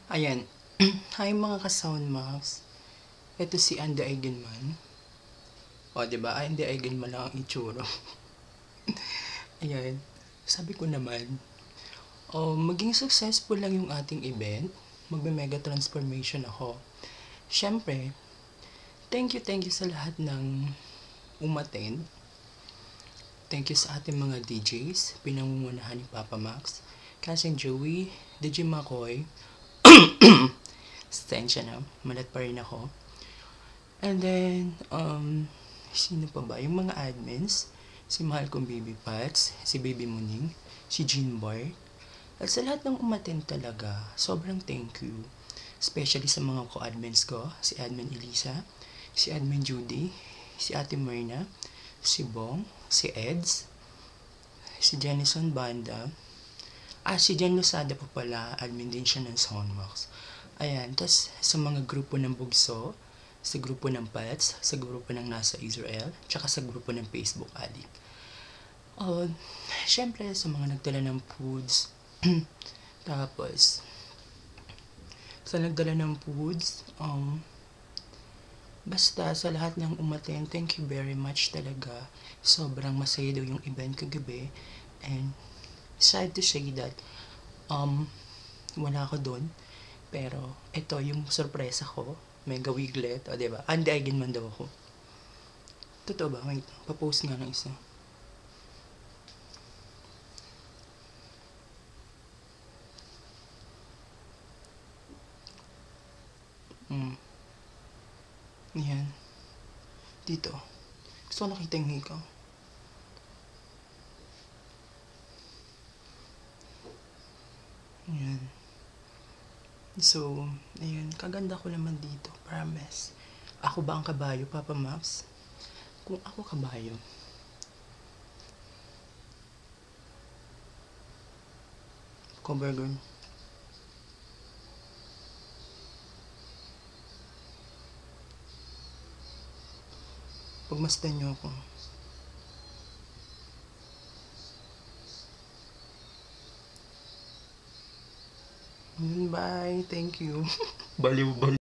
Ayan. Hi mga ka-soundmax. Ito si Andy Eigenman. O, diba? Andy Eigenman lang ang itsura. Ayan. Sabi ko naman, maging successful lang yung ating event. Magbe-mega transformation ako. Siyempre, thank you sa lahat ng umattend. Thank you sa ating mga DJs, pinangungunahan ni Papa Max, Kasing Joey, DJ Makoy, Stensya na, malat pa rin ako. And then, sino pa ba? Yung mga admins, si mahal kong Baby Pats, si Baby Muning, si Jean Bar. At sa lahat ng umattend talaga, sobrang thank you. Especially sa mga co-admins ko, si Admin Elisa, si Admin Judy, si Ate Myrna, si Bong, si Eds, si Jenison Banda, si Jen Losada po pala, admin din siya ng Soundbox. Ayan, tas sa mga grupo ng Bugso, sa grupo ng Pets, sa grupo ng Nasa Israel, tsaka sa grupo ng Facebook Addict. Syempre, sa mga nagdala ng foods, tapos, sa nagdala ng foods, basta sa lahat ng umattend, thank you very much talaga. Sobrang masaya daw yung event kagabi. And sad to say that wala ako doon. Pero ito yung sorpresa ko. Mega Wiglet, o diba? Andy Eigenman daw ako. Totoo ba? Wait, papost nga ng isa. Yan. Dito. Gusto ko nakita yung hikaw. Yan. So, ayun. Kaganda ko naman dito. Promise. Ako ba ang kabayo, Papa Maps? Kung ako kabayo, cover girl. Pagmasdan niyo ako. Bye. Thank you. Baliw.